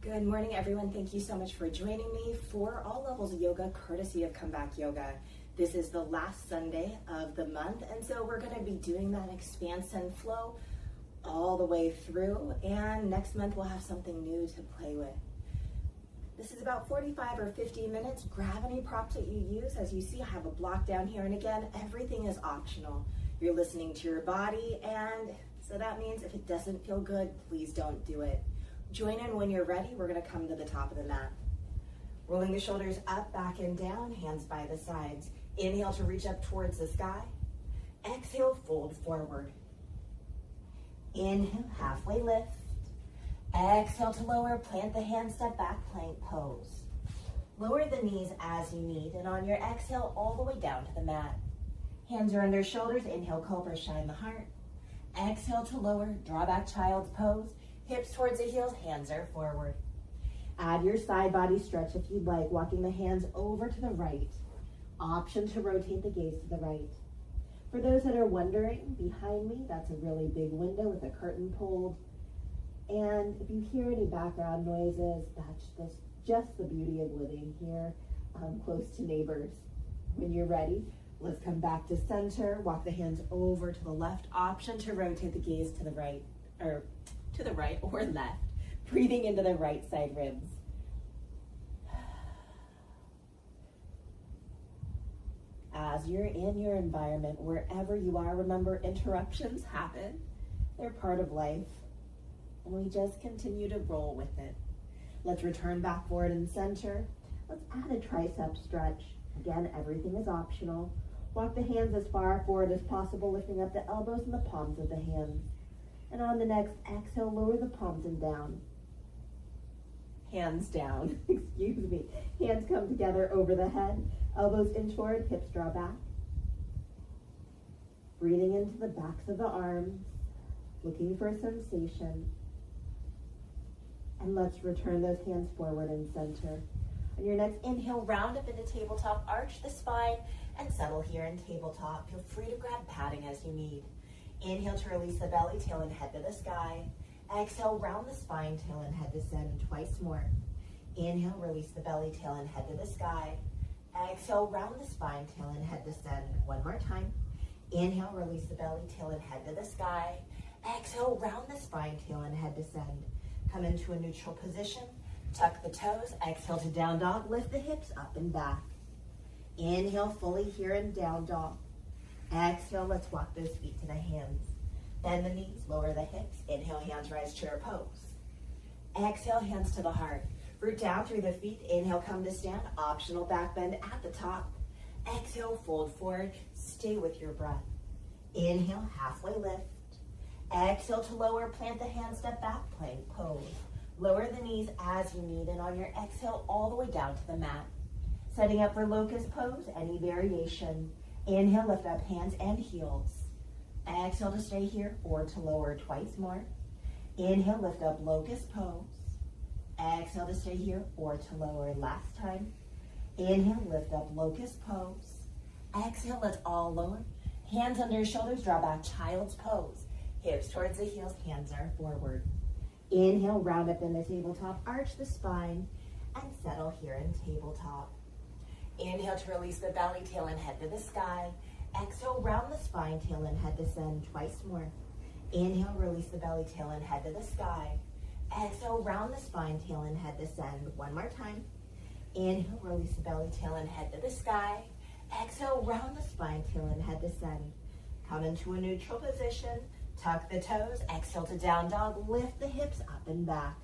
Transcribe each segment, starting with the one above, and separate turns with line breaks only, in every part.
Good morning, everyone. Thank you so much for joining me for All Levels Yoga, courtesy of Comeback Yoga. This is the last Sunday of the month, and so we're going to be doing that expanse and flow all the way through, and next month we'll have something new to play with. This is about 45 or 50 minutes. Grab any props that you use. As you see, I have a block down here, and again, everything is optional. You're listening to your body, and so that means if it doesn't feel good, please don't do it. Join in when you're ready. We're going to come to the top of the mat. Rolling the shoulders up, back, and down, hands by the sides. Inhale to reach up towards the sky. Exhale, fold forward. Inhale, halfway lift. Exhale to lower, plant the hands, step back, plank pose. Lower the knees as you need, and on your exhale, all the way down to the mat. Hands are under shoulders. Inhale, cobra, shine the heart. Exhale to lower, draw back, child's pose. Hips towards the heels, hands are forward. Add your side body stretch if you'd like, walking the hands over to the right. Option to rotate the gaze to the right. For those that are wondering, behind me, that's a really big window with a curtain pulled. And if you hear any background noises, that's just the beauty of living here, close to neighbors. When you're ready, let's come back to center, walk the hands over to the left. Option to rotate the gaze to the right, or to the right or left, breathing into the right side ribs. As you're in your environment, wherever you are, remember interruptions happen. They're part of life, and we just continue to roll with it. Let's return back forward and center. Let's add a tricep stretch. Again, everything is optional. Walk the hands as far forward as possible, lifting up the elbows and the palms of the hands. And on the next exhale, lower the palms and down. Hands down, excuse me. Hands come together over the head. Elbows in toward, hips draw back. Breathing into the backs of the arms, looking for sensation. And let's return those hands forward and center. On your next inhale, round up into tabletop, arch the spine, and settle here in tabletop. Feel free to grab padding as you need. Inhale to release the belly, tail and head to the sky. Exhale, round the spine, tail and head descend twice more. Inhale, release the belly, tail and head to the sky. Exhale, round the spine, tail and head descend one more time. Inhale, release the belly, tail and head to the sky. Exhale, round the spine, tail and head descend. Come into a neutral position. Tuck the toes. Exhale to down dog. Lift the hips up and back. Inhale fully here in down dog. Exhale, let's walk those feet to the hands. Bend the knees, lower the hips. Inhale, hands rise, chair pose. Exhale, hands to the heart. Root down through the feet. Inhale, come to stand. Optional back bend at the top. Exhale, fold forward. Stay with your breath. Inhale, halfway lift. Exhale to lower, plant the hands, step back, plank pose. Lower the knees as you need, and on your exhale, all the way down to the mat. Setting up for locust pose, any variation. Inhale, lift up hands and heels. Exhale to stay here or to lower twice more. Inhale, lift up locust pose. Exhale to stay here or to lower last time. Inhale, lift up locust pose. Exhale, let's all lower. Hands under shoulders, draw back child's pose. Hips towards the heels, hands are forward. Inhale, round up in the tabletop, arch the spine, and settle here in tabletop. Inhale to release the belly, tail and head to the sky. Exhale, round the spine, tail and head descend twice more. Inhale, release the belly, tail and head to the sky. Exhale, round the spine, tail and head descend one more time. Inhale, release the belly, tail and head to the sky. Exhale, round the spine, tail and head descend. Come into a neutral position. Tuck the toes. Exhale to down dog. Lift the hips up and back.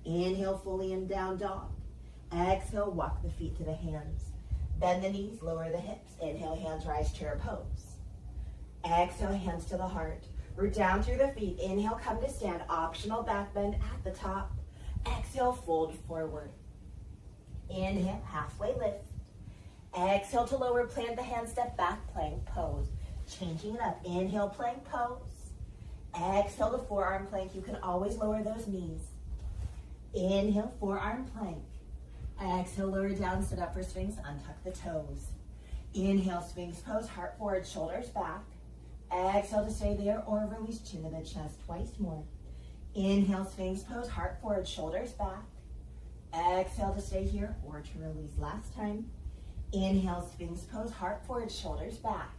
Inhale fully in down dog. Exhale, walk the feet to the hands. Bend the knees, lower the hips. Inhale, hands rise, chair pose. Exhale, hands to the heart. Root down through the feet. Inhale, come to stand. Optional back bend at the top. Exhale, fold forward. Inhale, halfway lift. Exhale to lower, plant the hands, step back, plank pose. Changing it up. Inhale, plank pose. Exhale to forearm plank. You can always lower those knees. Inhale, forearm plank. Exhale, lower down, sit up for Sphinx, untuck the toes. Inhale, Sphinx pose, heart forward, shoulders back. Exhale to stay there or release chin to the chest twice more. Inhale, Sphinx pose, heart forward, shoulders back. Exhale to stay here or to release last time. Inhale, Sphinx pose, heart forward, shoulders back.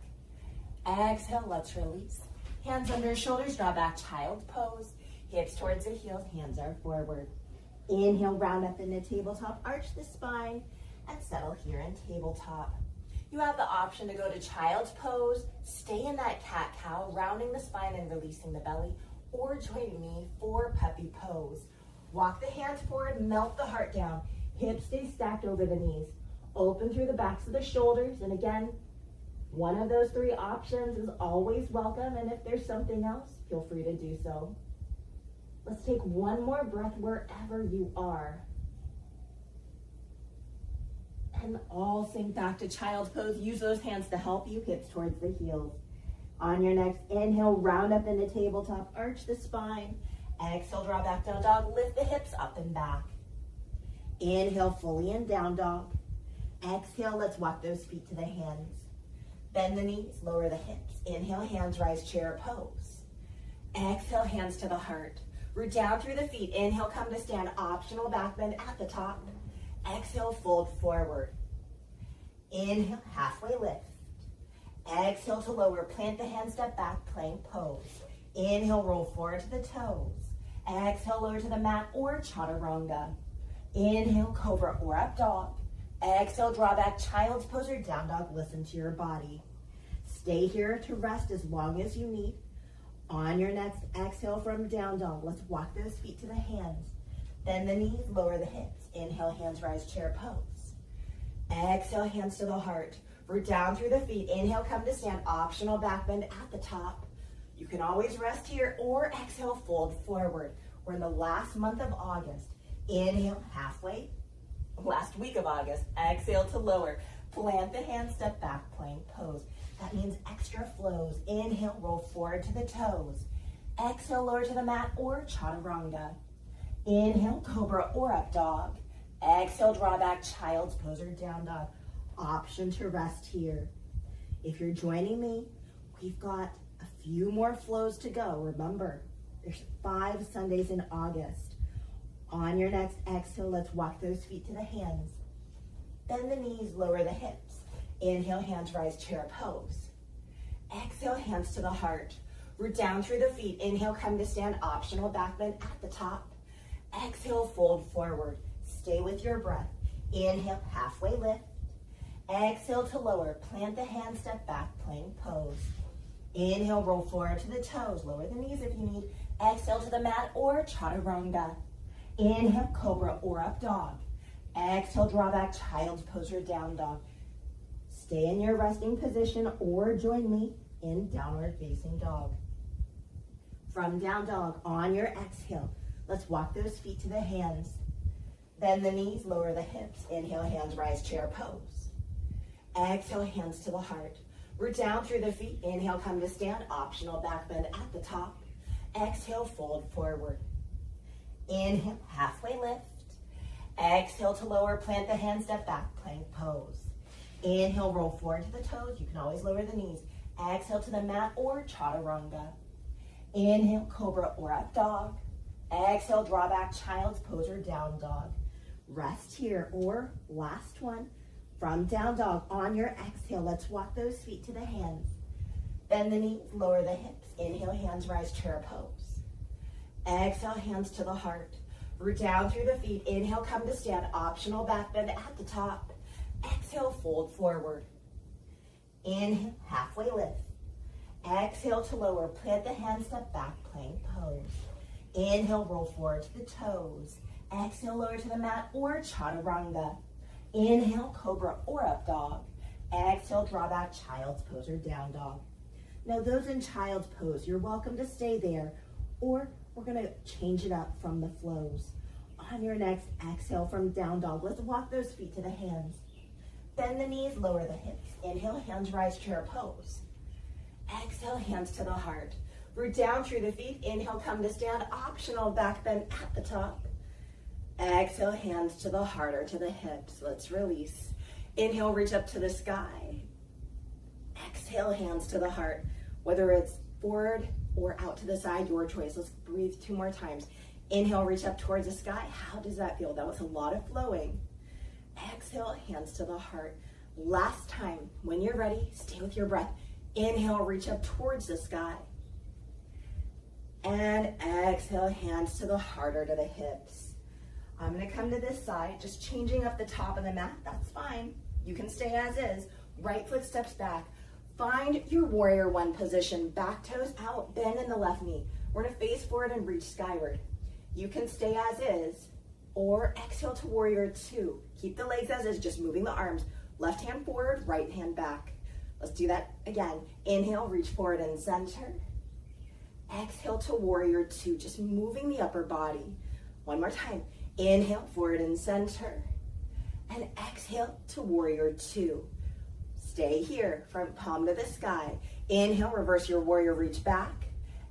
Exhale, let's release. Hands under shoulders, draw back, child pose. Hips towards the heels, hands are forward. Inhale, round up into tabletop, arch the spine, and settle here in tabletop. You have the option to go to child's pose, stay in that cat-cow, rounding the spine and releasing the belly, or join me for puppy pose. Walk the hands forward, melt the heart down. Hips stay stacked over the knees. Open through the backs of the shoulders. And again, one of those three options is always welcome. And if there's something else, feel free to do so. Let's take one more breath wherever you are. And all sink back to child's pose. Use those hands to help you, hips towards the heels. On your next inhale, round up into tabletop, arch the spine. Exhale, draw back, down dog. Lift the hips up and back. Inhale, fully in down dog. Exhale, let's walk those feet to the hands. Bend the knees, lower the hips. Inhale, hands rise, chair pose. Exhale, hands to the heart. Root down through the feet. Inhale, come to stand. Optional back bend at the top. Exhale, fold forward. Inhale, halfway lift. Exhale to lower. Plant the hands, step back, plank pose. Inhale, roll forward to the toes. Exhale, lower to the mat or chaturanga. Inhale, cobra or up dog. Exhale, draw back, child's pose or down dog. Listen to your body. Stay here to rest as long as you need. On your next exhale from down dog, let's walk those feet to the hands. Bend the knees, lower the hips. Inhale, hands rise, chair pose. Exhale, hands to the heart. Root down through the feet. Inhale, come to stand. Optional back bend at the top. You can always rest here or exhale, fold forward. We're in the last month of August. Inhale, halfway. Last week of August. Exhale to lower. Plant the hands, step back, plank pose. That means extra flows. Inhale, roll forward to the toes. Exhale, lower to the mat or chaturanga. Inhale, cobra or up dog. Exhale, draw back, child's pose or down dog. Option to rest here. If you're joining me, we've got a few more flows to go. Remember, there's 5 Sundays in August. On your next exhale, let's walk those feet to the hands. Bend the knees, lower the hips. Inhale, hands rise, chair pose. Exhale, hands to the heart. Root down through the feet. Inhale, come to stand. Optional back bend at the top. Exhale, fold forward. Stay with your breath. Inhale, halfway lift. Exhale to lower. Plant the hands, step back, plank pose. Inhale, roll forward to the toes. Lower the knees if you need. Exhale to the mat or chaturanga. Inhale, cobra or up dog. Exhale, draw back, child's pose or down dog. Stay in your resting position or join me in downward facing dog. From down dog, on your exhale, let's walk those feet to the hands. Bend the knees, lower the hips. Inhale, hands rise, chair pose. Exhale, hands to the heart. Root down through the feet. Inhale, come to stand. Optional back bend at the top. Exhale, fold forward. Inhale, halfway lift. Exhale to lower, plant the hands, step back, plank pose. Inhale, roll forward to the toes. You can always lower the knees. Exhale to the mat or chaturanga. Inhale, cobra or up dog. Exhale, draw back, child's pose or down dog. Rest here or last one. From down dog, on your exhale, let's walk those feet to the hands. Bend the knees, lower the hips. Inhale, hands rise, chair pose. Exhale, hands to the heart. Root down through the feet. Inhale, come to stand. Optional back bend at the top. Exhale, fold forward. Inhale, halfway lift. Exhale to lower. Plant the hands, step back, plank pose. Inhale, roll forward to the toes. Exhale, lower to the mat or chaturanga. Inhale, cobra or up dog. Exhale, draw back, child's pose or down dog. Now those in child's pose, you're welcome to stay there, or we're gonna change it up from the flows. On your next exhale from down dog, let's walk those feet to the hands. Bend the knees, lower the hips. Inhale, hands rise, chair pose. Exhale, hands to the heart. Root down through the feet. Inhale, come to stand. Optional back bend at the top. Exhale, hands to the heart or to the hips. Let's release. Inhale, reach up to the sky. Exhale, hands to the heart. Whether it's forward or out to the side, your choice. Let's breathe 2 more times. Inhale, reach up towards the sky. How does that feel? That was a lot of flowing. Exhale, hands to the heart. Last time, when you're ready, stay with your breath. Inhale, reach up towards the sky. And exhale, hands to the heart or to the hips. I'm gonna come to this side, just changing up the top of the mat. That's fine. You can stay as is. Right foot steps back. Find your warrior one position. Back toes out, bend in the left knee. We're gonna face forward and reach skyward. You can stay as is, or exhale to warrior two. Keep the legs as is, just moving the arms. Left hand forward, right hand back. Let's do that again. Inhale, reach forward and center. Exhale to warrior two, just moving the upper body. One more time. Inhale, forward and center. And exhale to warrior two. Stay here, front palm to the sky. Inhale, reverse your warrior, reach back.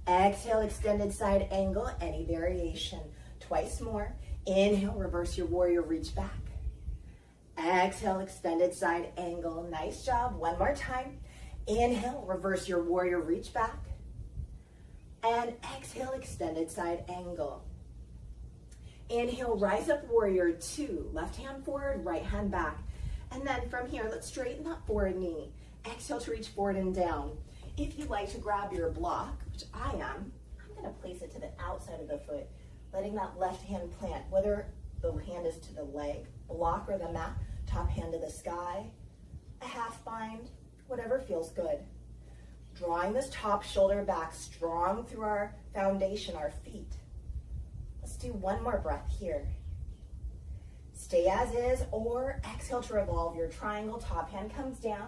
Exhale, extended side angle, any variation. Twice more. Inhale, reverse your warrior, reach back. Exhale, extended side angle. Nice job. One more time. Inhale, reverse your warrior, reach back. And exhale, extended side angle. Inhale, rise up warrior two. Left hand forward, right hand back. And then from here, let's straighten that forward knee. Exhale to reach forward and down. If you'd like to grab your block, which I am, I'm gonna place it to the outside of the foot, letting that left hand plant, whether the hand is to the leg, block, or the mat, top hand to the sky, a half bind, whatever feels good. Drawing this top shoulder back, strong through our foundation, our feet. Let's do one more breath here. Stay as is, or exhale to revolve your triangle. Top hand comes down.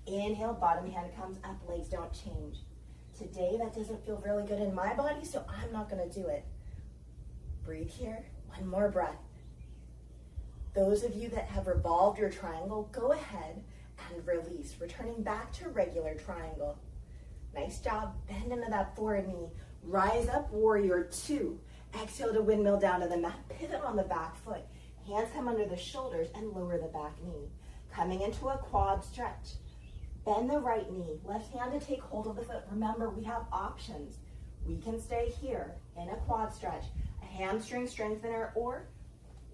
Inhale, bottom hand comes up, legs don't change. Today, that doesn't feel really good in my body, so I'm not gonna do it. Breathe here, one more breath. Those of you that have revolved your triangle, go ahead and release, returning back to regular triangle. Nice job, bend into that forward knee. Rise up, warrior two. Exhale to windmill down to the mat, pivot on the back foot. Hands come under the shoulders and lower the back knee. Coming into a quad stretch. Bend the right knee, left hand to take hold of the foot. Remember, we have options. We can stay here in a quad stretch, a hamstring strengthener, or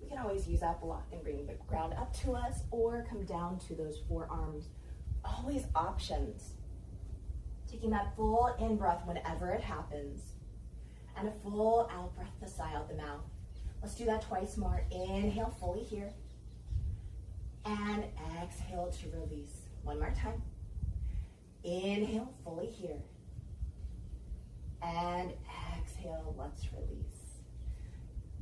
we can always use that block and bring the ground up to us, or come down to those forearms. Always options. Taking that full in breath whenever it happens, and a full out breath to sigh out the mouth. Let's do that twice more. Inhale fully here, and exhale to release. One more time. Inhale fully here, and exhale, let's release.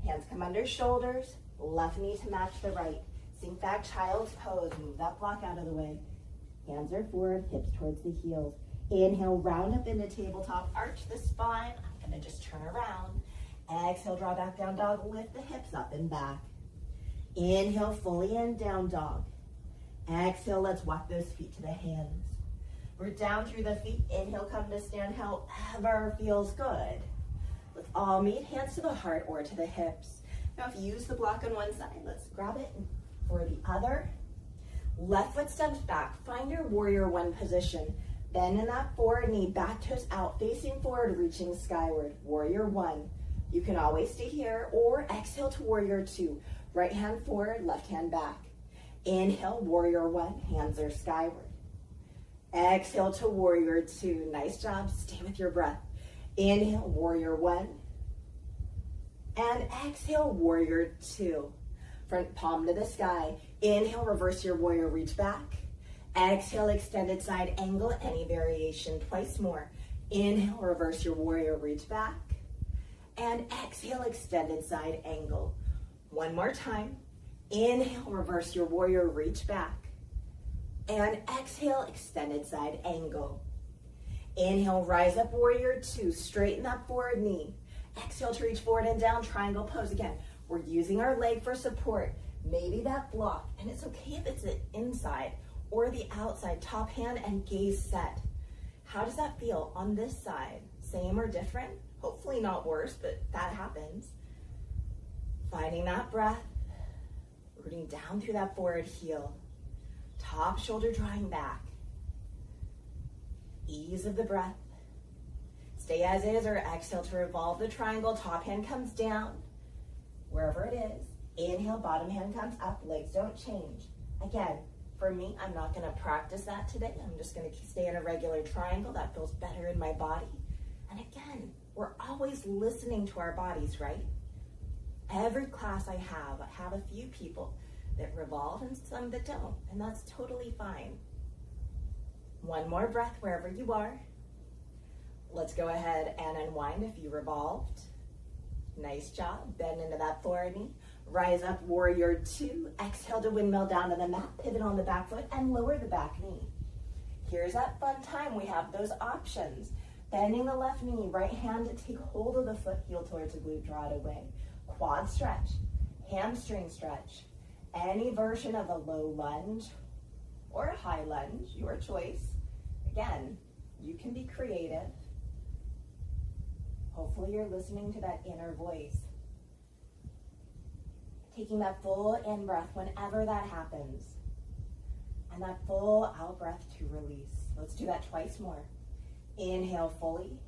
Hands come under shoulders, left knee to match the right. Sink back, child's pose. Move that block out of the way. Hands are forward, hips towards the heels. Inhale, round up into tabletop, arch the spine. I'm gonna just turn around. Exhale, draw back, down dog, lift the hips up and back. Inhale, fully in, down dog. Exhale, let's walk those feet to the hands. We're down through the feet. Inhale, come to stand, however feels good. Let's all meet, hands to the heart or to the hips. Now, if you use the block on one side, let's grab it for the other. Left foot steps back. Find your warrior one position. Bend in that forward knee, back toes out, facing forward, reaching skyward. Warrior one. You can always stay here, or exhale to warrior two. Right hand forward, left hand back. Inhale, warrior one, hands are skyward. Exhale to warrior two. Nice job, stay with your breath. Inhale, warrior one. And exhale, warrior two. Front palm to the sky. Inhale, reverse your warrior, reach back. Exhale, extended side angle, any variation. Twice more. Inhale, reverse your warrior, reach back. And exhale, extended side angle. One more time. Inhale, reverse your warrior, reach back. And exhale, extended side angle. Inhale, rise up, warrior two. Straighten that forward knee. Exhale to reach forward and down, triangle pose. Again, we're using our leg for support. Maybe that block, and it's okay if it's the inside or the outside. Top hand and gaze set. How does that feel on this side? Same or different? Hopefully not worse, but that happens. Finding that breath, rooting down through that forward heel. Top shoulder drawing back. Ease of the breath. Stay as is or exhale to revolve the triangle. Top hand comes down, wherever it is. Inhale, bottom hand comes up, legs don't change. Again, for me, I'm not gonna practice that today. I'm just gonna stay in a regular triangle. That feels better in my body. And again, we're always listening to our bodies, right? Every class I have a few people that revolve and some that don't, and that's totally fine. One more breath wherever you are. Let's go ahead and unwind if you revolved. Nice job. Bend into that forward knee. Rise up, warrior two. Exhale to windmill down to the mat. Pivot on the back foot and lower the back knee. Here's that fun time. We have those options. Bending the left knee, right hand to take hold of the foot, heel towards the glute, draw it away. Quad stretch, hamstring stretch. Any version of a low lunge or a high lunge, your choice. Again, you can be creative. Hopefully you're listening to that inner voice. Taking that full in breath whenever that happens. And that full out breath to release. Let's do that twice more. Inhale fully.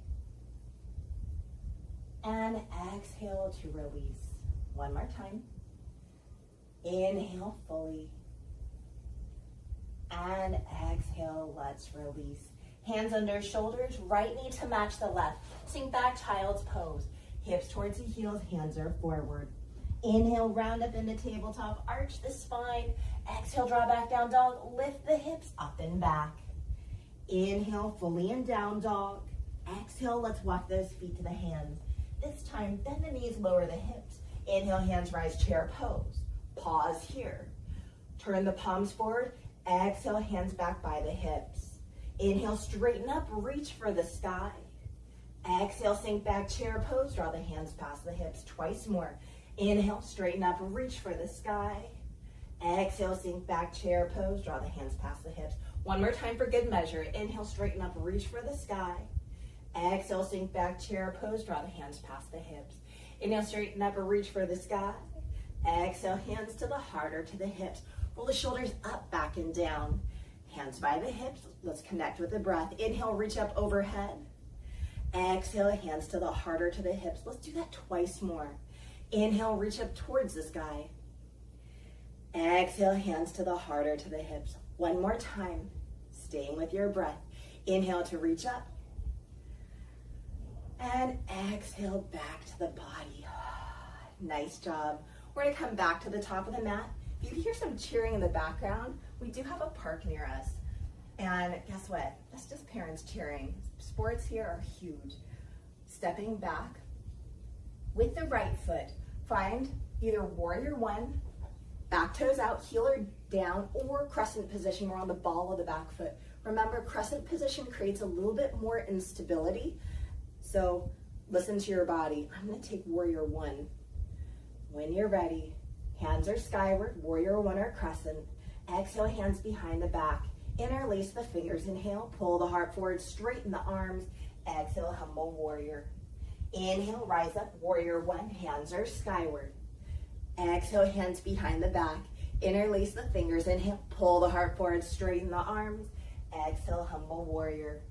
And exhale to release. One more time. Inhale fully. And exhale, let's release. Hands under shoulders, right knee to match the left. Sink back, child's pose. Hips towards the heels, hands are forward. Inhale, round up into tabletop, arch the spine. Exhale, draw back, down dog. Lift the hips up and back. Inhale, fully in down dog. Exhale, let's walk those feet to the hands. This time, bend the knees, lower the hips. Inhale, hands rise, chair pose. Pause here. Turn the palms forward. Exhale, hands back by the hips. Inhale, straighten up, reach for the sky. Exhale, sink back, chair pose. Draw the hands past the hips twice more. Inhale, straighten up, reach for the sky. Exhale, sink back, chair pose. Draw the hands past the hips. One more time for good measure. Inhale, straighten up, reach for the sky. Exhale, sink back, chair pose. Draw the hands past the hips. Inhale, straighten up, reach for the sky. Exhale, hands to the heart or to the hips. Roll the shoulders up, back, and down. Hands by the hips. Let's connect with the breath. Inhale, reach up overhead. Exhale, hands to the heart or to the hips. Let's do that twice more. Inhale, reach up towards the sky. Exhale, hands to the heart or to the hips. One more time, staying with your breath. Inhale to reach up. And exhale back to the body. Nice job. We're gonna come back to the top of the mat. If you hear some cheering in the background, we do have a park near us. And guess what? That's just parents cheering. Sports here are huge. Stepping back with the right foot. Find either warrior one, back toes out, heel or down, or crescent position. We're on the ball of the back foot. Remember, crescent position creates a little bit more instability. So listen to your body. I'm gonna take warrior one. When you're ready, hands are skyward, warrior one or crescent. Exhale, hands behind the back. Interlace the fingers, inhale, pull the heart forward, straighten the arms. Exhale, humble warrior. Inhale, rise up, warrior one, hands are skyward. Exhale, hands behind the back. Interlace the fingers, inhale, pull the heart forward, straighten the arms. Exhale, humble warrior.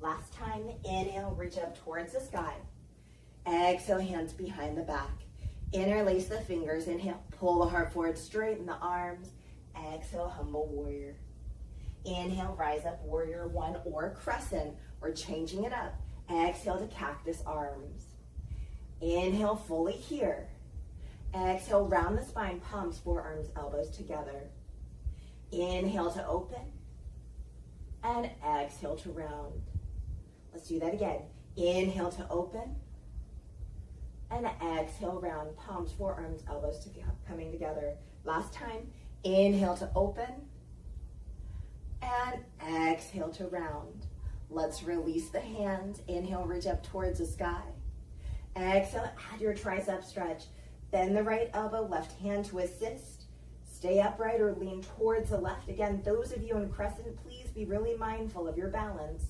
Last time, inhale, reach up towards the sky. Exhale, hands behind the back. Interlace the fingers, inhale, pull the heart forward, straighten the arms. Exhale, humble warrior. Inhale, rise up, warrior one or crescent. We're changing it up. Exhale to cactus arms. Inhale, fully here. Exhale, round the spine, palms, forearms, elbows together. Inhale to open. And exhale to round. Let's do that again. Inhale to open. And exhale, round, palms, forearms, elbows coming together. Last time, inhale to open. And exhale to round. Let's release the hands. Inhale, reach up towards the sky. Exhale, add your tricep stretch. Bend the right elbow, left hand to assist. Stay upright or lean towards the left. Again, those of you in crescent, please be really mindful of your balance.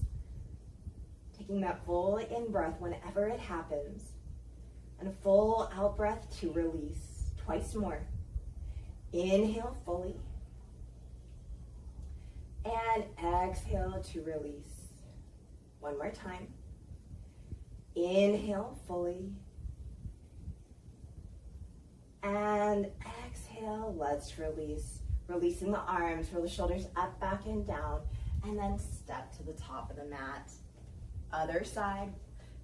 Taking that full in breath whenever it happens. And a full out breath to release. Twice more. Inhale fully. And exhale to release. One more time. Inhale fully. And exhale, let's release. Releasing the arms, roll the shoulders up, back, and down, and then step to the top of the mat. Other side,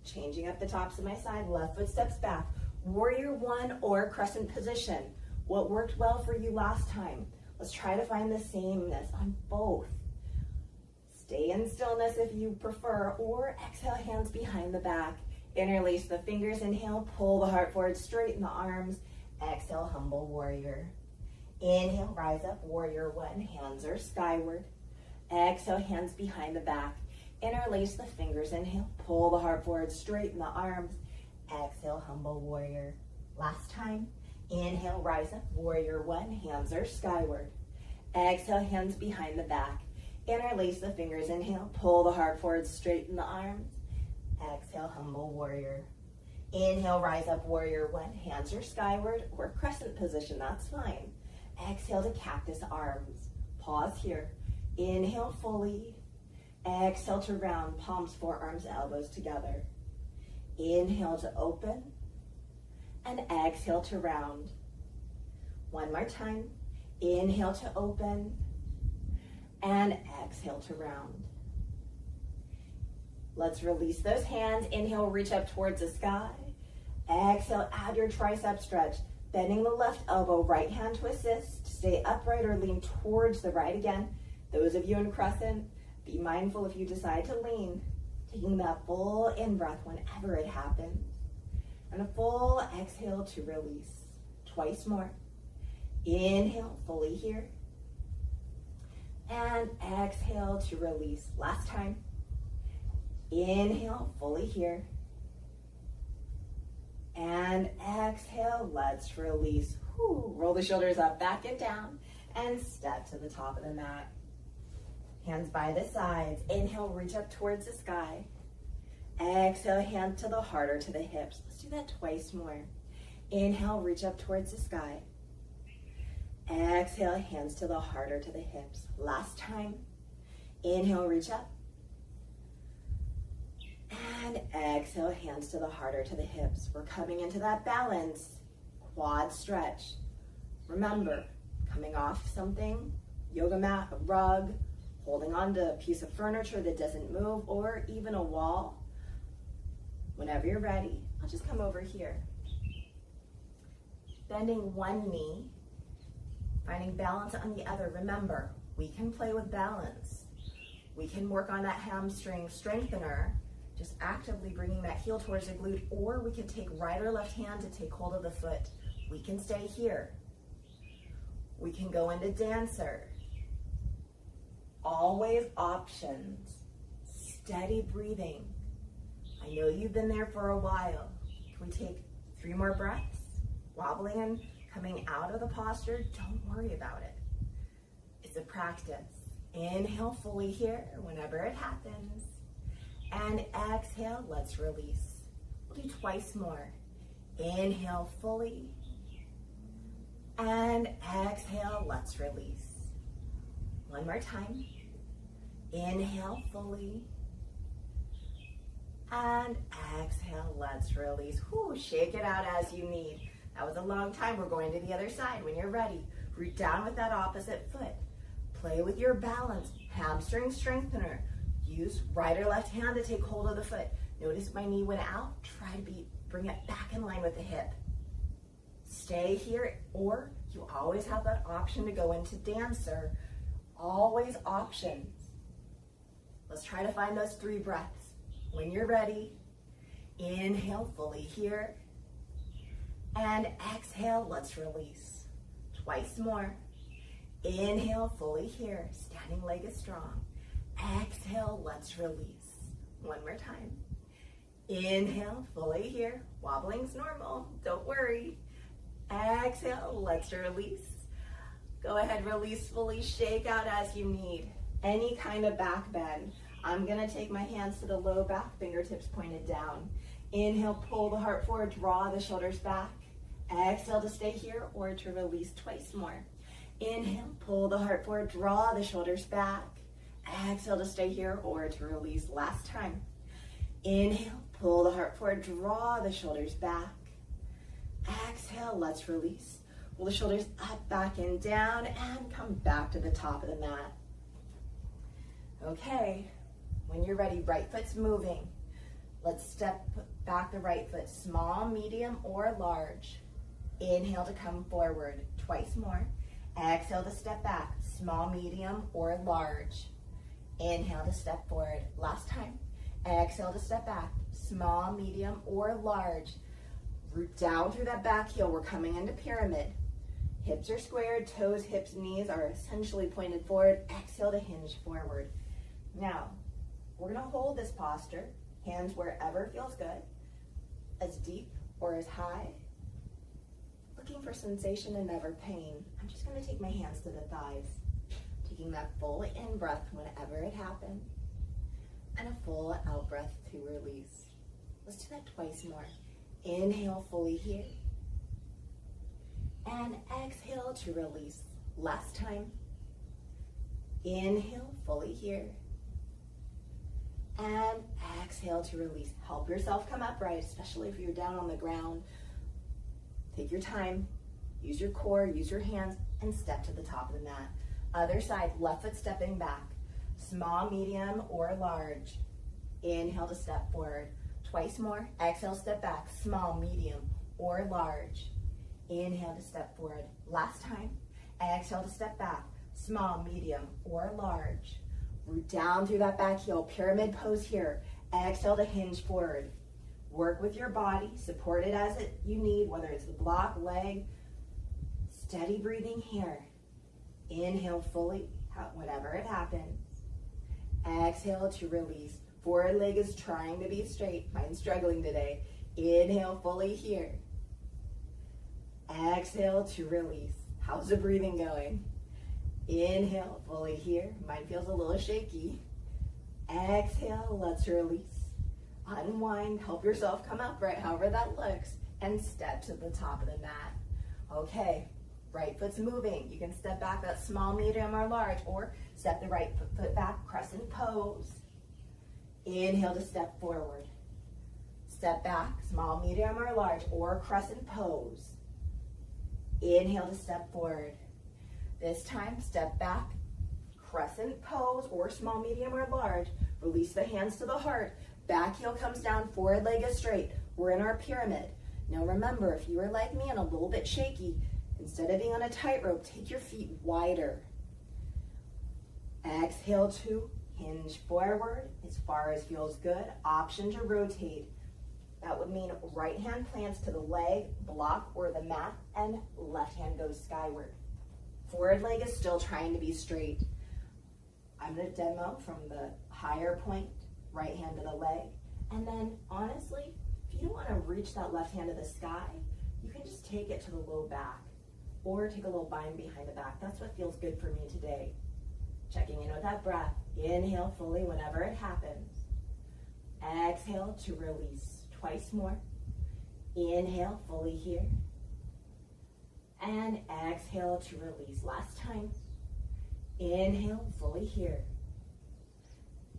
changing up the tops of my side, left foot steps back. Warrior one or crescent position. What worked well for you last time? Let's try to find the sameness on both. Stay in stillness if you prefer, or exhale, hands behind the back. Interlace the fingers, inhale, pull the heart forward, straighten the arms. Exhale, humble warrior. Inhale, rise up, warrior one, hands are skyward. Exhale, hands behind the back. Interlace the fingers, inhale, pull the heart forward, straighten the arms. Exhale, humble warrior. Last time. Inhale, rise up, warrior one, hands are skyward. Exhale, hands behind the back. Interlace the fingers, inhale, pull the heart forward, straighten the arms. Exhale, humble warrior. Inhale, rise up, warrior one, hands are skyward, or crescent position, that's fine. Exhale to cactus arms. Pause here. Inhale fully. Exhale to round, palms, forearms, elbows together. Inhale to open. And exhale to round. One more time. Inhale to open. And exhale to round. Let's release those hands. Inhale, reach up towards the sky. Exhale, add your tricep stretch. Bending the left elbow, right hand to assist. Stay upright or lean towards the right again. Those of you in crescent, be mindful if you decide to lean. Taking that full in-breath whenever it happens. And a full exhale to release. Twice more. Inhale, fully here. And exhale to release. Last time. Inhale, fully here. And exhale, let's release. Whew. Roll the shoulders up, back and down, and step to the top of the mat. Hands by the sides. Inhale, reach up towards the sky. Exhale, hand to the heart or to the hips. Let's do that twice more. Inhale, reach up towards the sky. Exhale, hands to the heart or to the hips. Last time. Inhale, reach up. And exhale, hands to the heart or to the hips. We're coming into that balance, quad stretch. Remember, coming off something, yoga mat, a rug, holding on to a piece of furniture that doesn't move, or even a wall. Whenever you're ready, I'll just come over here. Bending one knee, finding balance on the other. Remember, we can play with balance. We can work on that hamstring strengthener, just actively bringing that heel towards the glute, or we can take right or left hand to take hold of the foot. We can stay here. We can go into dancer. Always options. Steady breathing. I know you've been there for a while. Can we take 3 more breaths? Wobbling and coming out of the posture, don't worry about it. It's a practice. Inhale fully here whenever it happens. And exhale, let's release. We'll do twice more. Inhale fully. And exhale, let's release. One more time. Inhale fully. And exhale, let's release. Whew, shake it out as you need. That was a long time. We're going to the other side. When you're ready, root down with that opposite foot. Play with your balance. Hamstring strengthener. Use right or left hand to take hold of the foot. Notice my knee went out. Try to bring it back in line with the hip. Stay here, or you always have that option to go into dancer. Always options. Let's try to find those 3 breaths. When you're ready, inhale fully here. And exhale, let's release. Twice more. Inhale fully here. Standing leg is strong. Exhale, let's release. One more time. Inhale, fully here. Wobbling's normal, don't worry. Exhale, let's release. Go ahead, release fully, shake out as you need. Any kind of back bend. I'm gonna take my hands to the low back, fingertips pointed down. Inhale, pull the heart forward, draw the shoulders back. Exhale to stay here or to release twice more. Inhale, pull the heart forward, draw the shoulders back. Exhale to stay here or to release last time. Inhale, Pull the heart forward, draw the shoulders back. Exhale, let's release. Pull the shoulders up, back, and down, and come back to the top of the mat. Okay, when you're ready, right foot's moving. Let's step back the right foot, small, medium, or large. Inhale to come forward, twice more. Exhale to step back, small, medium, or large. Inhale to step forward, last time. Exhale to step back, small, medium, or large. Root down through that back heel. We're coming into pyramid. Hips are squared, toes, hips, knees are essentially pointed forward. Exhale to hinge forward. Now, we're gonna hold this posture, hands wherever feels good, as deep or as high. Looking for sensation and never pain. I'm just gonna take my hands to the thighs, taking that full in breath whenever it happens, and a full out breath to release. Let's do that twice more. Inhale fully here, and exhale to release. Last time. Inhale fully here, and exhale to release. Help yourself come upright, especially if you're down on the ground. Take your time, use your core, use your hands, and step to the top of the mat. Other side, left foot stepping back. Small, medium, or large. Inhale to step forward. Twice more. Exhale, step back. Small, medium, or large. Inhale to step forward. Last time. Exhale to step back. Small, medium, or large. Root down through that back heel. Pyramid pose here. Exhale to hinge forward. Work with your body. Support it as you need, whether it's the block, leg. Steady breathing here. Inhale fully, whatever it happens. Exhale to release. Forward leg is trying to be straight. Mine's struggling today. Inhale fully here. Exhale to release. How's the breathing going? Inhale fully here. Mine feels a little shaky. Exhale, let's release. Unwind, help yourself come upright, however that looks, and step to the top of the mat. Okay, right foot's moving. You can step back that small, medium, or large, or step the right foot back, crescent pose. Inhale to step forward. Step back, small, medium, or large, or crescent pose. Inhale to step forward. This time, step back, crescent pose, or small, medium, or large. Release the hands to the heart. Back heel comes down, forward leg is straight. We're in our pyramid. Now remember, if you are like me and a little bit shaky, instead of being on a tightrope, take your feet wider. Exhale to hinge forward as far as feels good. Option to rotate. That would mean right hand plants to the leg, block, or the mat, and left hand goes skyward. Forward leg is still trying to be straight. I'm going to demo from the higher point, right hand to the leg. And then, honestly, if you don't want to reach that left hand to the sky, you can just take it to the low back or take a little bind behind the back. That's what feels good for me today. Checking in with that breath. Inhale fully whenever it happens. Exhale to release. Twice more. Inhale fully here. And exhale to release. Last time. Inhale fully here.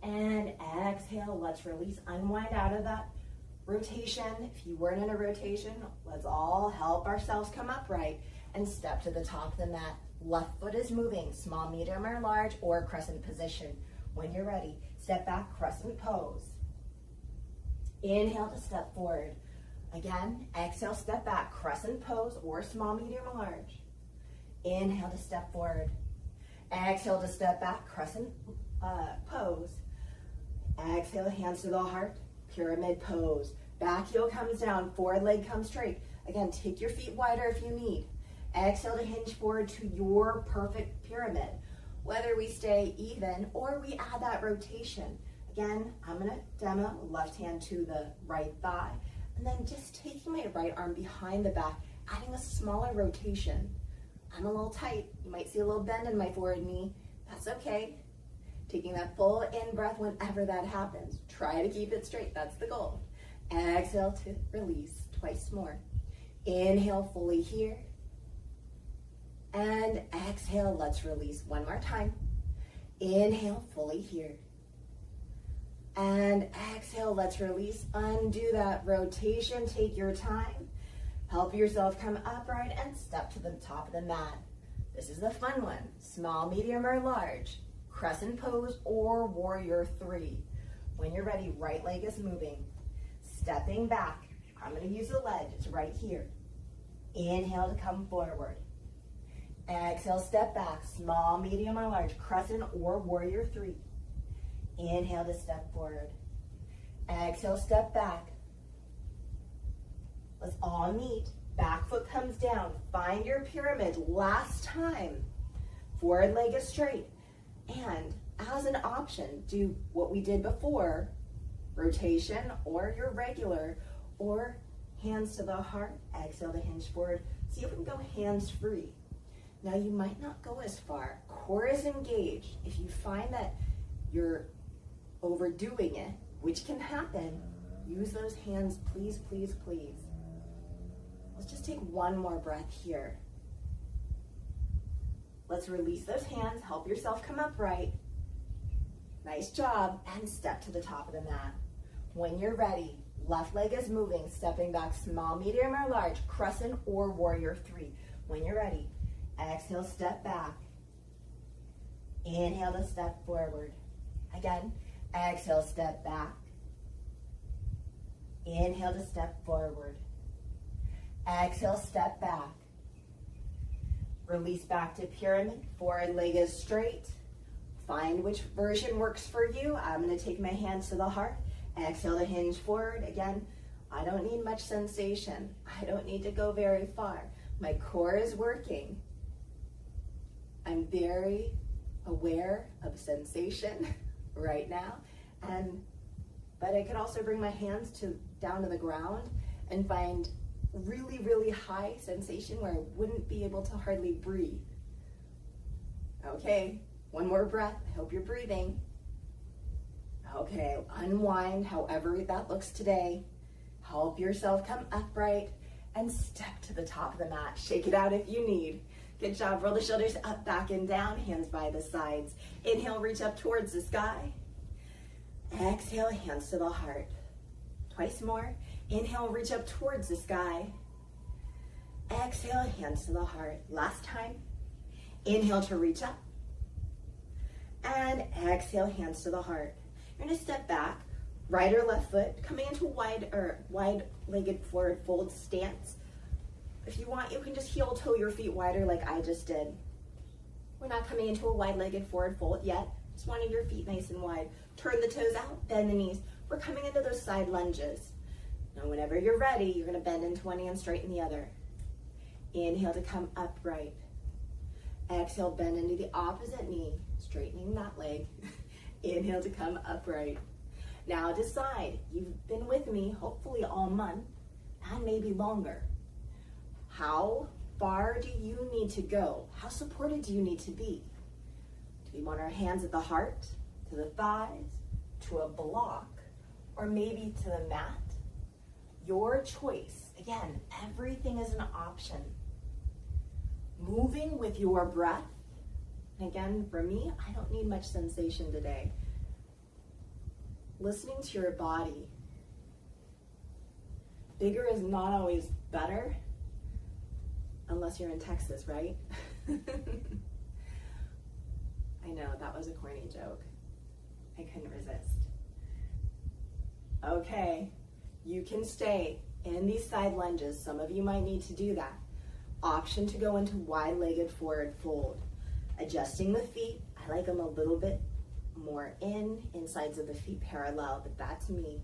And exhale, let's release. Unwind out of that rotation. If you weren't in a rotation, let's all help ourselves come upright and step to the top of the mat. Left foot is moving, small, medium, or large, or crescent position. When you're ready, step back, crescent pose. Inhale to step forward. Again, exhale, step back, crescent pose, or small, medium, or large. Inhale to step forward. Exhale to step back, crescent pose. Exhale, hands to the heart, pyramid pose. Back heel comes down, forward leg comes straight. Again, take your feet wider if you need. Exhale to hinge forward to your perfect pyramid. Whether we stay even or we add that rotation. Again, I'm going to demo left hand to the right thigh. And then just taking my right arm behind the back, adding a smaller rotation. I'm a little tight. You might see a little bend in my forward knee. That's okay. Taking that full in breath whenever that happens. Try to keep it straight. That's the goal. Exhale to release. Twice more. Inhale fully here. And exhale, let's release one more time. Inhale fully here. And exhale, let's release. Undo that rotation. Take your time. Help yourself come upright and step to the top of the mat. This is the fun one. Small, medium, or large. Crescent pose or warrior three. When you're ready, right leg is moving. Stepping back. I'm going to use the ledge. It's right here. Inhale to come forward. Exhale, step back. Small, medium, or large. Crescent or warrior three. Inhale to step forward. Exhale, step back. Let's all meet. Back foot comes down. Find your pyramid. Last time. Forward leg is straight. And as an option, do what we did before. Rotation or your regular, or hands to the heart. Exhale to hinge forward. See if we can go hands free. Now you might not go as far. Core is engaged. If you find that you're overdoing it, which can happen, use those hands, please, please, please. Let's just take one more breath here. Let's release those hands, help yourself come upright. Nice job, and step to the top of the mat. When you're ready, left leg is moving, stepping back, small, medium, or large, crescent or warrior three. When you're ready, exhale, step back. Inhale to step forward. Again, exhale, step back. Inhale to step forward. Exhale, step back. Release back to pyramid. Forward leg is straight. Find which version works for you. I'm going to take my hands to the heart. Exhale to hinge forward. Again, I don't need much sensation. I don't need to go very far. My core is working. I'm very aware of sensation right now. But I could also bring my hands down to the ground and find really, really high sensation where I wouldn't be able to hardly breathe. Okay, one more breath. I hope you're breathing. Okay, unwind however that looks today. Help yourself come upright and step to the top of the mat. Shake it out if you need. Good job. Roll the shoulders up, back, and down. Hands by the sides. Inhale, reach up towards the sky. Exhale, hands to the heart. Twice more. Inhale, reach up towards the sky. Exhale, hands to the heart. Last time. Inhale to reach up. And exhale, hands to the heart. You're going to step back, right or left foot, coming into wide-legged forward fold stance. If you want, you can just heel toe your feet wider like I just did. We're not coming into a wide-legged forward fold yet. Just wanting your feet nice and wide. Turn the toes out, bend the knees. We're coming into those side lunges. Now, whenever you're ready, you're going to bend into one knee and straighten the other. Inhale to come upright. Exhale, bend into the opposite knee, straightening that leg. Inhale to come upright. Now decide, you've been with me hopefully all month and maybe longer. How far do you need to go? How supported do you need to be? Do we want our hands at the heart, to the thighs, to a block, or maybe to the mat? Your choice. Again, everything is an option. Moving with your breath. And again, for me, I don't need much sensation today. Listening to your body. Bigger is not always better, unless you're in Texas, right? I know, that was a corny joke. I couldn't resist. Okay, you can stay in these side lunges. Some of you might need to do that. Option to go into wide-legged forward fold. Adjusting the feet. I like them a little bit more insides of the feet parallel, but that's me.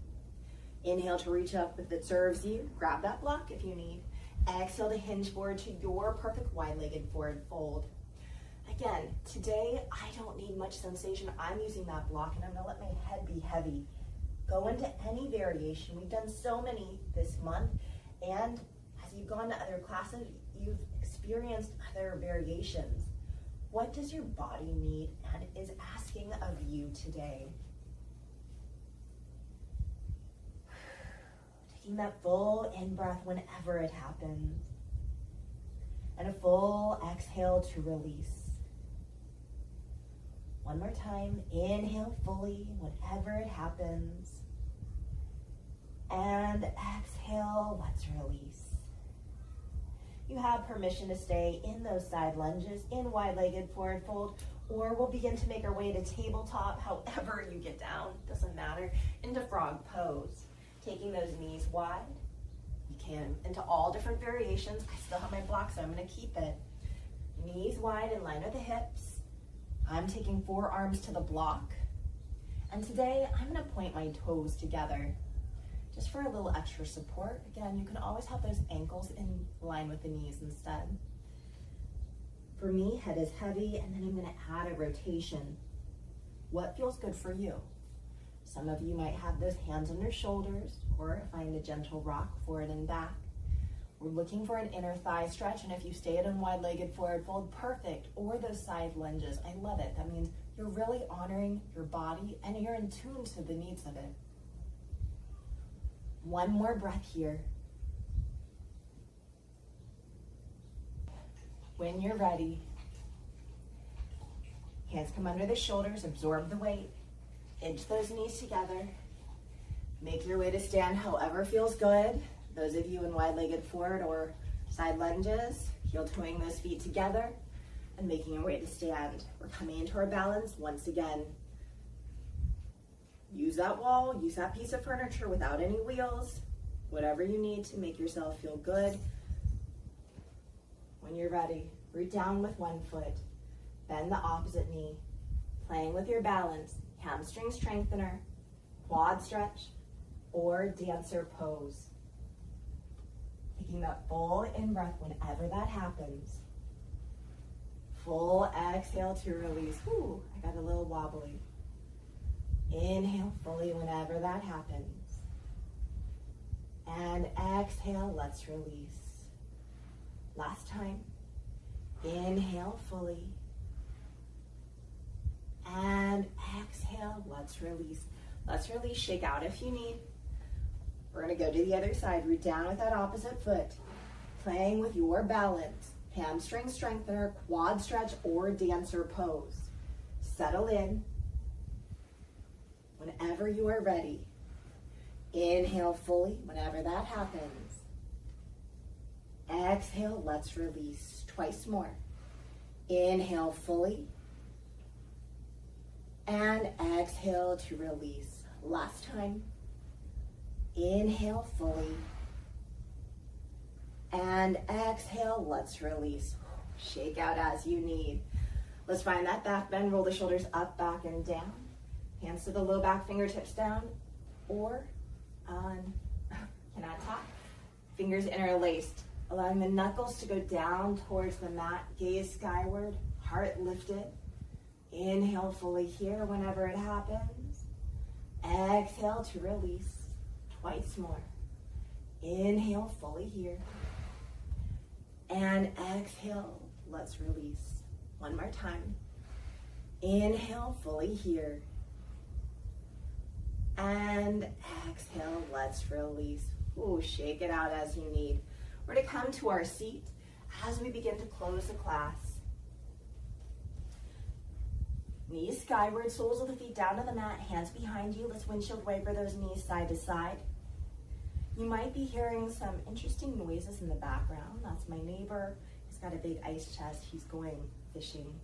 Inhale to reach up if it serves you. Grab that block if you need. Exhale to hinge forward to your perfect wide-legged forward fold. Again, today I don't need much sensation. I'm using that block and I'm gonna let my head be heavy. Go into any variation. We've done so many this month, and as you've gone to other classes, you've experienced other variations. What does your body need and is asking of you today? Taking that full in-breath whenever it happens. And a full exhale to release. One more time. Inhale fully whenever it happens. And exhale, let's release. You have permission to stay in those side lunges, in wide-legged forward fold, or we'll begin to make our way to tabletop, however you get down, doesn't matter, into frog pose. Taking those knees wide, you can, into all different variations. I still have my block, so I'm gonna keep it. Knees wide in line with the hips. I'm taking forearms to the block. And today, I'm gonna point my toes together, just for a little extra support. Again, you can always have those ankles in line with the knees instead. For me, head is heavy, and then I'm gonna add a rotation. What feels good for you? Some of you might have those hands on your shoulders, or find a gentle rock forward and back. We're looking for an inner thigh stretch, and if you stay in wide-legged forward fold, perfect. Or those side lunges, I love it. That means you're really honoring your body, and you're in tune to the needs of it. One more breath here. When you're ready, hands come under the shoulders, absorb the weight, inch those knees together. Make your way to stand however feels good. Those of you in wide-legged forward or side lunges, heel toeing those feet together and making your way to stand. We're coming into our balance once again. Use that wall, use that piece of furniture without any wheels, whatever you need to make yourself feel good. When you're ready, root down with one foot, bend the opposite knee, playing with your balance, hamstring strengthener, quad stretch, or dancer pose. Taking that full in-breath whenever that happens. Full exhale to release. Whew, I got a little wobbly. Inhale fully whenever that happens. And exhale, let's release. Last time. Inhale fully. And exhale, let's release. Let's release, shake out if you need. We're gonna go to the other side, root down with that opposite foot. Playing with your balance. Hamstring strengthener, quad stretch, or dancer pose. Settle in. Whenever you are ready, inhale fully whenever that happens. Exhale, let's release. Twice more. Inhale fully. And exhale to release. Last time. Inhale fully. And exhale, let's release. Shake out as you need. Let's find that back bend, roll the shoulders up, back, and down. Hands to the low back, fingertips down, or on, cannot talk, fingers interlaced, allowing the knuckles to go down towards the mat, gaze skyward, heart lifted. Inhale fully here whenever it happens. Exhale to release, twice more. Inhale fully here. And exhale, let's release. One more time. Inhale fully here. And exhale, let's release. Ooh, shake it out as you need. We're gonna come to our seat as we begin to close the class. Knees skyward, soles of the feet down to the mat, hands behind you. Let's windshield wiper those knees side to side. You might be hearing some interesting noises in the background. That's my neighbor. He's got a big ice chest. He's going fishing.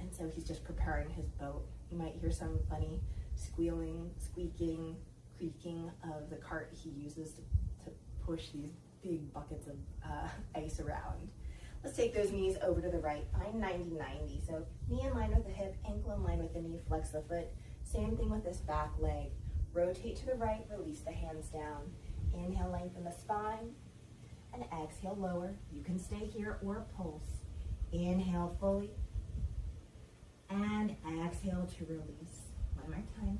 And so he's just preparing his boat. You might hear some funny squealing, squeaking, creaking of the cart he uses to push these big buckets of ice around. Let's take those knees over to the right. Find 90-90. So knee in line with the hip, ankle in line with the knee, flex the foot. Same thing with this back leg. Rotate to the right, release the hands down. Inhale, lengthen the spine, and exhale, lower. You can stay here or pulse. Inhale fully, and exhale to release. One more time.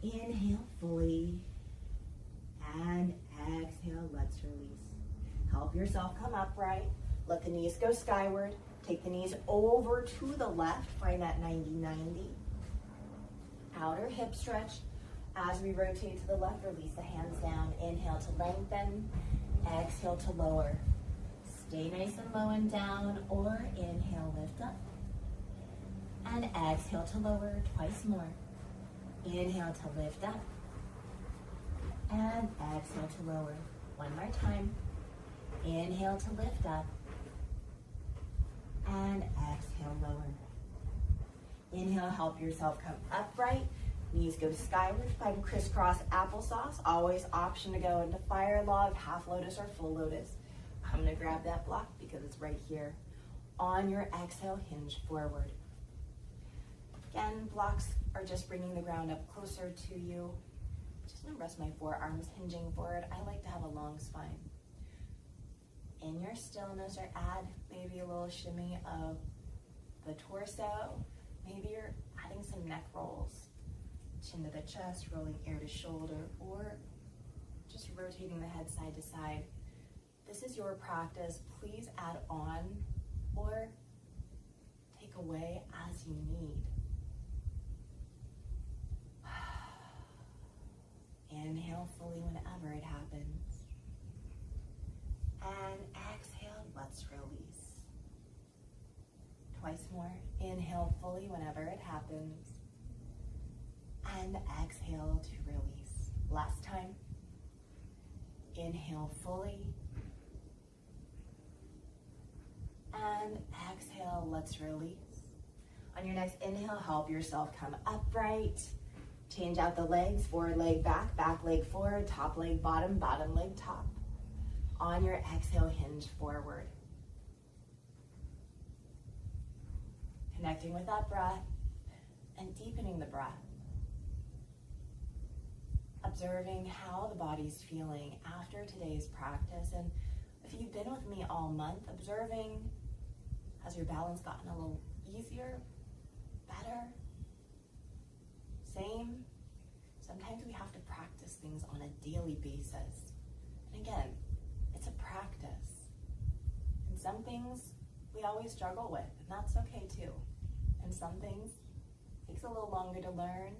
Inhale fully, and exhale, let's release. Help yourself come upright. Let the knees go skyward. Take the knees over to the left. Find that 90-90. Outer hip stretch. As we rotate to the left, release the hands down. Inhale to lengthen. Exhale to lower. Stay nice and low and down, or inhale, lift up. And exhale to lower twice more. Inhale to lift up. And exhale to lower. One more time. Inhale to lift up. And exhale, lower. Inhale, help yourself come upright. Knees go skyward. Find crisscross applesauce. Always option to go into fire log, half lotus, or full lotus. I'm gonna grab that block because it's right here. On your exhale, hinge forward. Again, blocks are just bringing the ground up closer to you. Just gonna rest my forearms hinging forward. I like to have a long spine. In your stillness, or add maybe a little shimmy of the torso. Maybe you're adding some neck rolls. Chin to the chest, rolling ear to shoulder, or just rotating the head side to side. This is your practice. Please add on or take away as you need. Inhale fully whenever it happens. And exhale, let's release. Twice more. Inhale fully whenever it happens. And exhale to release. Last time. Inhale fully. And exhale, let's release. On your next inhale, help yourself come upright. Change out the legs, forward leg back, back leg forward, top leg bottom, bottom leg top. On your exhale, hinge forward. Connecting with that breath and deepening the breath. Observing how the body's feeling after today's practice. And if you've been with me all month, observing, has your balance gotten a little easier, better, same? Sometimes we have to practice things on a daily basis. And again, it's a practice. And some things we always struggle with, and that's okay too. And some things takes a little longer to learn,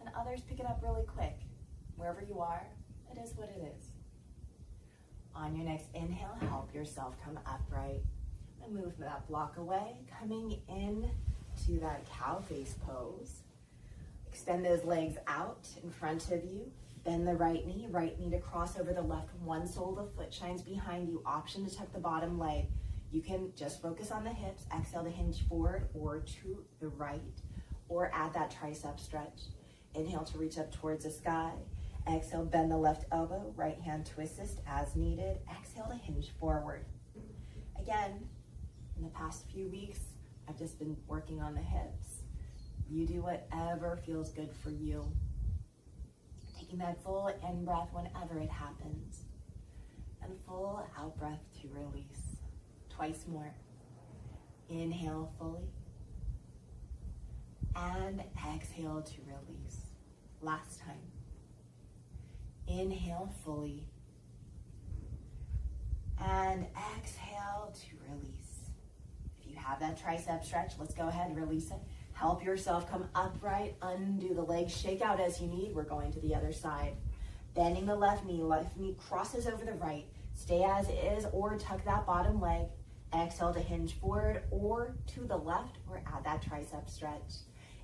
and others pick it up really quick. Wherever you are, it is what it is. On your next inhale, help yourself come upright. And move that block away, coming in to that cow face pose. Extend those legs out in front of you. Bend the right knee to cross over the left. One sole of the foot shines behind you. Option to tuck the bottom leg. You can just focus on the hips. Exhale to hinge forward or to the right, or add that tricep stretch. Inhale to reach up towards the sky. Exhale, bend the left elbow. Right hand twist as needed. Exhale to hinge forward. Again, in the past few weeks, I've just been working on the hips. You do whatever feels good for you. Taking that full in breath whenever it happens. And full out breath to release. Twice more. Inhale fully. And exhale to release. Last time. Inhale fully. And exhale to release. If you have that tricep stretch, let's go ahead and release it. Help yourself come upright, undo the legs, shake out as you need. We're going to the other side. Bending the left knee crosses over the right. Stay as is or tuck that bottom leg. Exhale to hinge forward or to the left, or add that tricep stretch.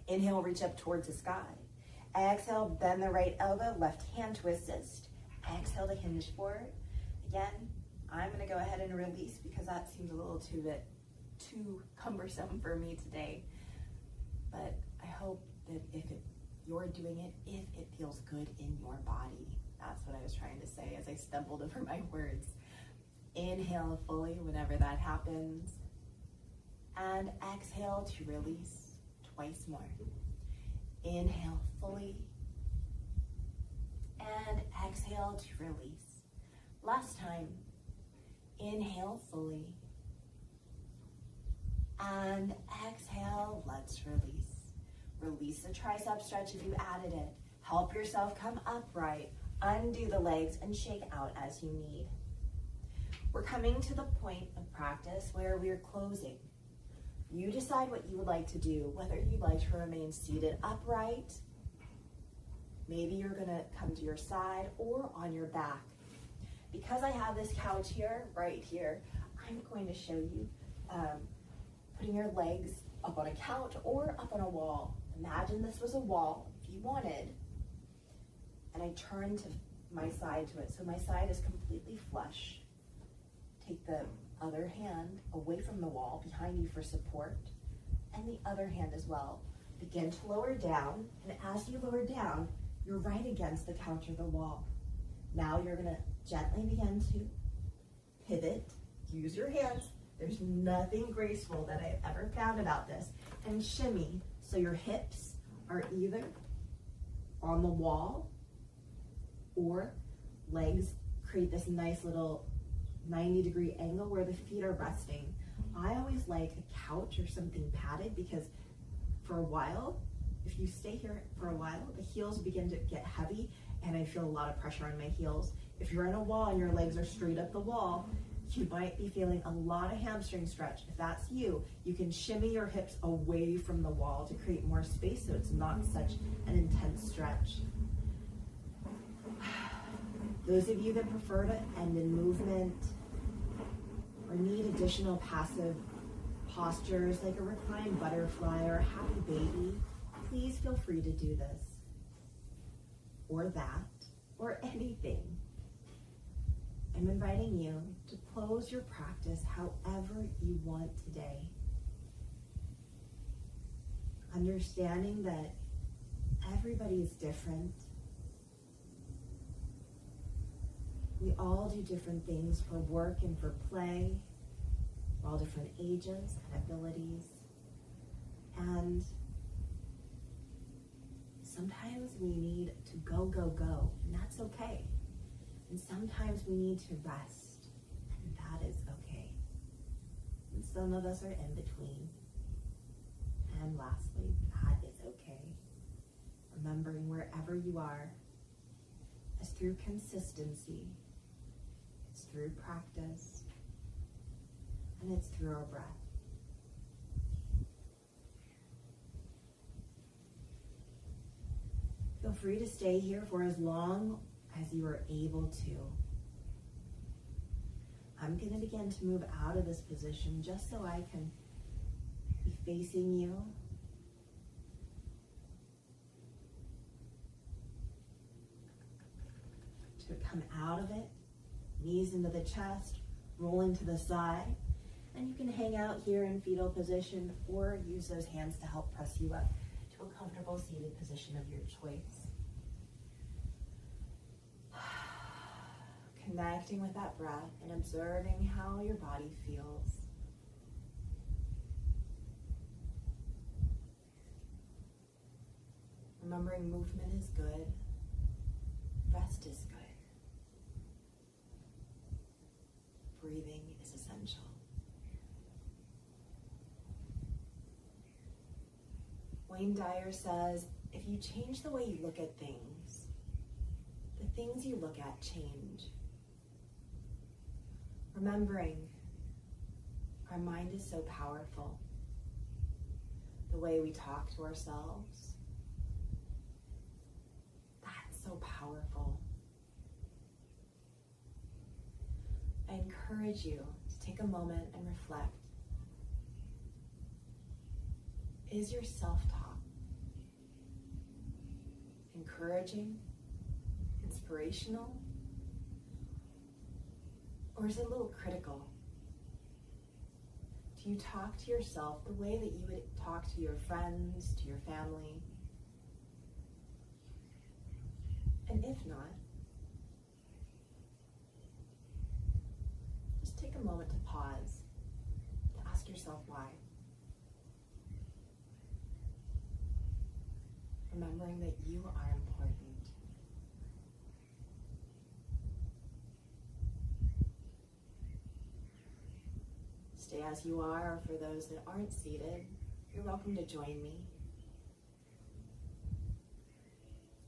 Inhale, reach up towards the sky. Exhale, bend the right elbow, left hand twist. Exhale to hinge forward. Again, I'm gonna go ahead and release because that seems a little too cumbersome for me today. But I hope that you're doing it, if it feels good in your body. That's what I was trying to say as I stumbled over my words. Inhale fully whenever that happens. And exhale to release. Twice more. Inhale fully. And exhale to release. Last time. Inhale fully. And exhale, let's release. Release the tricep stretch if you added it. Help yourself come upright. Undo the legs and shake out as you need. We're coming to the point of practice where we're closing. You decide what you would like to do, whether you'd like to remain seated upright. Maybe you're gonna come to your side or on your back. Because I have this couch here, right here, I'm going to show you putting your legs up on a couch or up on a wall. Imagine this was a wall if you wanted, and I turn to my side to it. So my side is completely flush. Take the other hand away from the wall behind you for support, and the other hand as well. Begin to lower down, and as you lower down, you're right against the couch or the wall. Now you're gonna gently begin to pivot, use your hands. There's nothing graceful that I've ever found about this. And shimmy, so your hips are either on the wall or legs create this nice little 90-degree angle where the feet are resting. I always like a couch or something padded because for a while, if you stay here for a while, the heels begin to get heavy and I feel a lot of pressure on my heels. If you're on a wall and your legs are straight up the wall, you might be feeling a lot of hamstring stretch. If that's you, you can shimmy your hips away from the wall to create more space so it's not such an intense stretch. Those of you that prefer to end in movement or need additional passive postures like a reclined butterfly or a happy baby, please feel free to do this or that or anything. I'm inviting you to close your practice however you want today. Understanding that everybody is different. We all do different things for work and for play. We're all different ages and abilities. And sometimes we need to go, and that's okay. And sometimes we need to rest, and that is okay. And some of us are in between. And lastly, that is okay. Remembering wherever you are, it's through consistency, it's through practice, and it's through our breath. Feel free to stay here for as long as you are able to. I'm going to begin to move out of this position just so I can be facing you. To come out of it, knees into the chest, rolling to the side. And you can hang out here in fetal position or use those hands to help press you up to a comfortable seated position of your choice. Connecting with that breath and observing how your body feels. Remembering movement is good, rest is good. Breathing is essential. Wayne Dyer says, if you change the way you look at things, the things you look at change. Remembering our mind is so powerful. The way we talk to ourselves, that's so powerful. I encourage you to take a moment and reflect. Is your self-talk encouraging, inspirational, or is it a little critical? Do you talk to yourself the way that you would talk to your friends, to your family? And if not, just take a moment to pause, to ask yourself why. Remembering that you are important. Stay as you are, or for those that aren't seated, you're welcome to join me.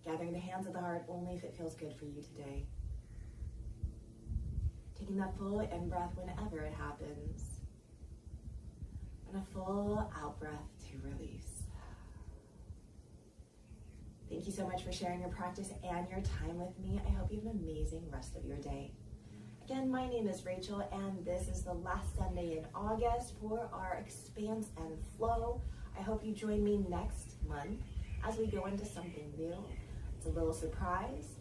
Gathering the hands of the heart only if it feels good for you today. Taking that full in-breath whenever it happens. And a full out-breath to release. Thank you so much for sharing your practice and your time with me. I hope you have an amazing rest of your day. I Again, my name is Rachel, and this is the last Sunday in August for our Expanse and Flow. I hope you join me next month as we go into something new. It's a little surprise.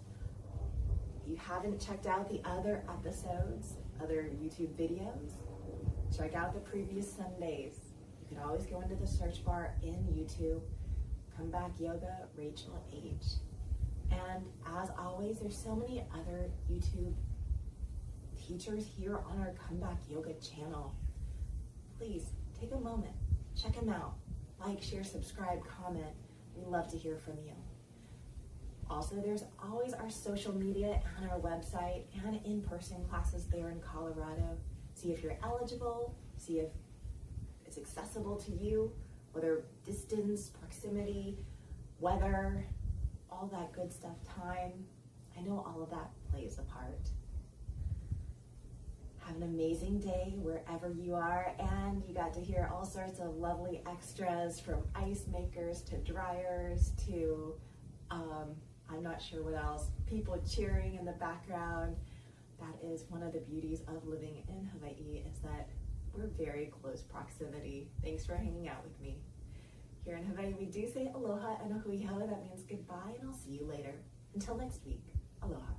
If you haven't checked out the other episodes, other YouTube videos, check out the previous Sundays. You can always go into the search bar in YouTube, Comeback Yoga, Rachel H. And as always, there's so many other YouTube teachers here on our Comeback Yoga channel. Please take a moment, check them out. Like, share, subscribe, comment. We love to hear from you. Also, there's always our social media and our website and in-person classes there in Colorado. See if you're eligible, see if it's accessible to you, whether distance, proximity, weather, all that good stuff, time. I know all of that plays a part. Have an amazing day wherever you are, and you got to hear all sorts of lovely extras, from ice makers to dryers to I'm not sure what else, people cheering in the background. That is one of the beauties of living in Hawaii, is that we're very close proximity. Thanks for hanging out with me. Here in Hawaii, we do say aloha and a hui hou. That means goodbye, and I'll see you later. Until next week, aloha.